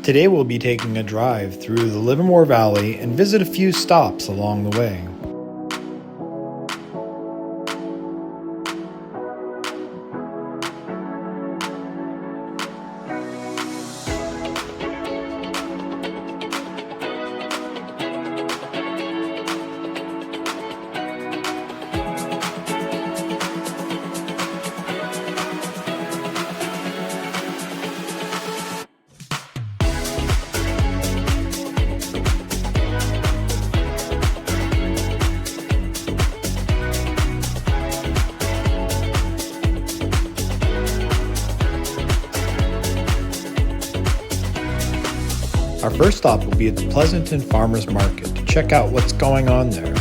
Today we'll be taking a drive through the Livermore Valley and visit a few stops along the way. Our first stop will be at the Pleasanton Farmers Market to check out what's going on there.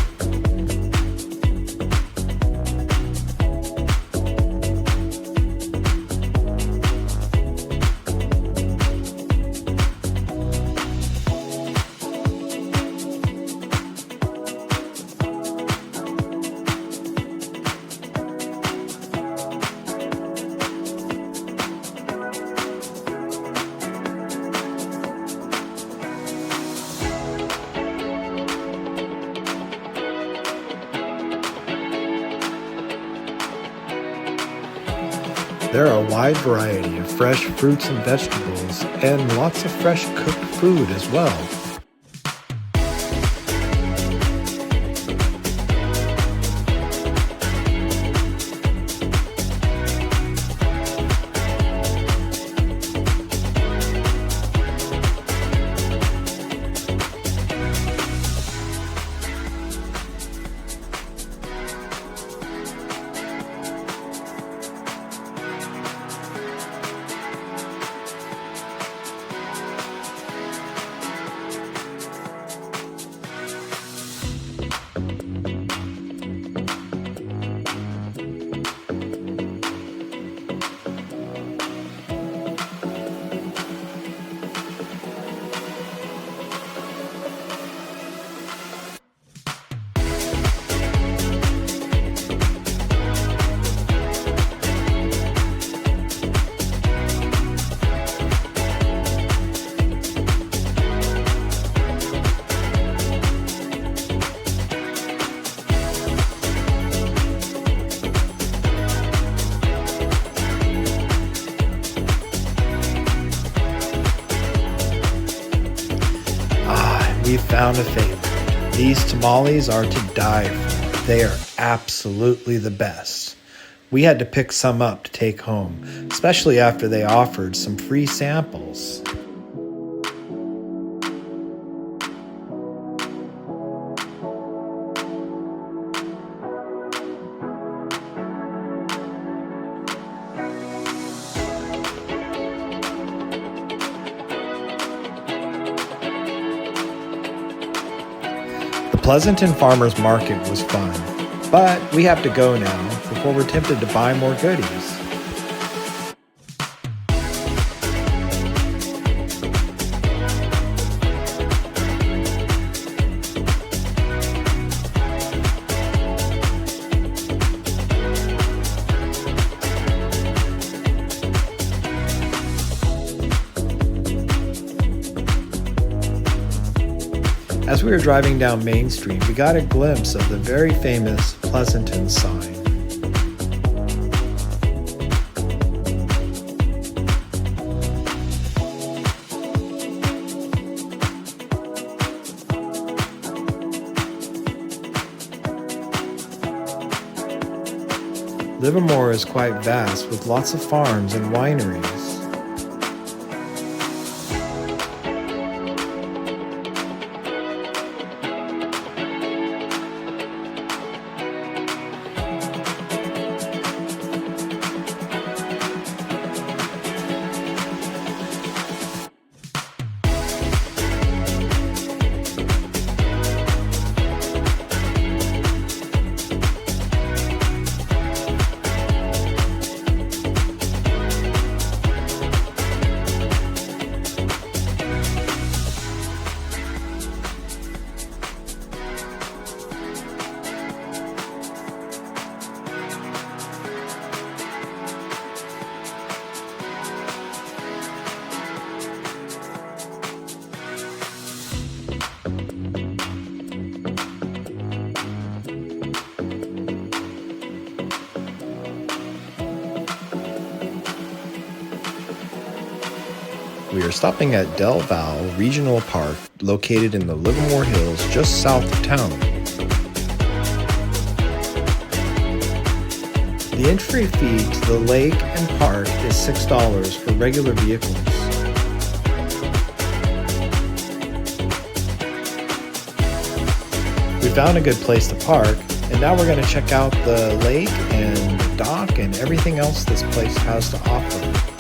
There are a wide variety of fresh fruits and vegetables, and lots of fresh cooked food as well. We found a favorite. These tamales are to die for. They are absolutely the best. We had to pick some up to take home, especially after they offered some free samples. The Pleasanton Farmers Market was fun, but we have to go now before we're tempted to buy more goodies. As we were driving down Main Street, we got a glimpse of the very famous Pleasanton sign. Livermore is quite vast with lots of farms and wineries. We are stopping at Del Valle Regional Park, located in the Livermore Hills just south of town. The entry fee to the lake and park is $6 for regular vehicles. We found a good place to park, and now we're going to check out the lake and the dock and everything else this place has to offer.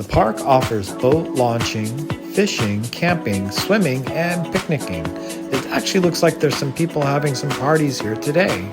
The park offers boat launching, fishing, camping, swimming, and picnicking. It actually looks like there's some people having some parties here today.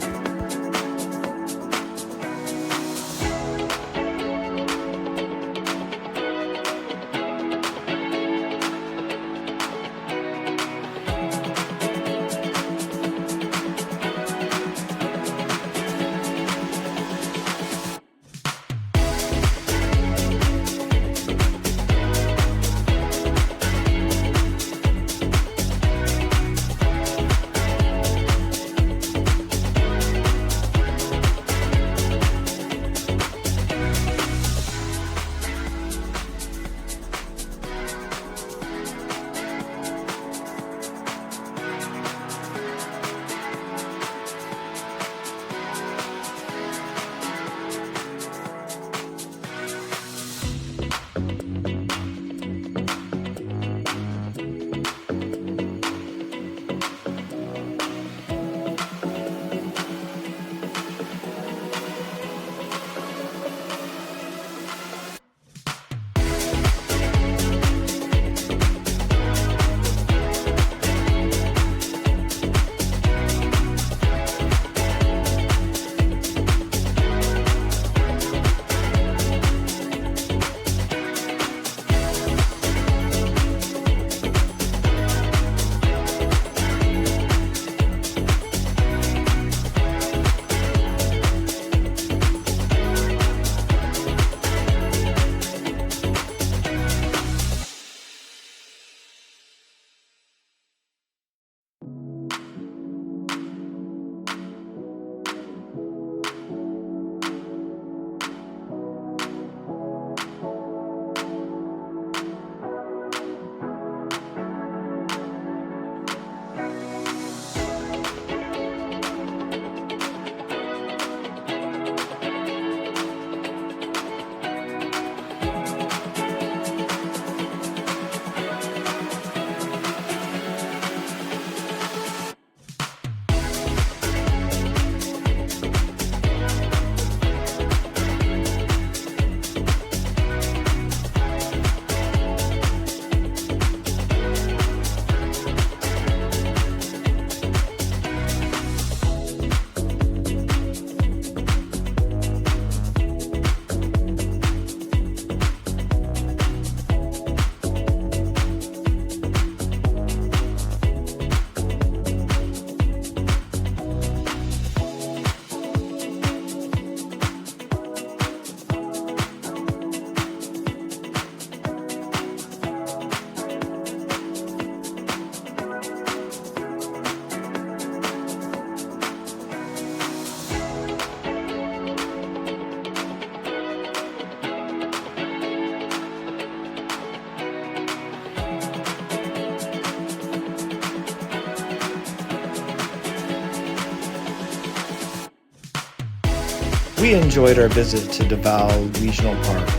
We enjoyed our visit to Del Valle Regional Park,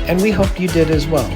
and we hope you did as well.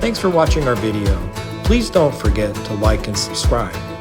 Thanks for watching our video. Please don't forget to like and subscribe.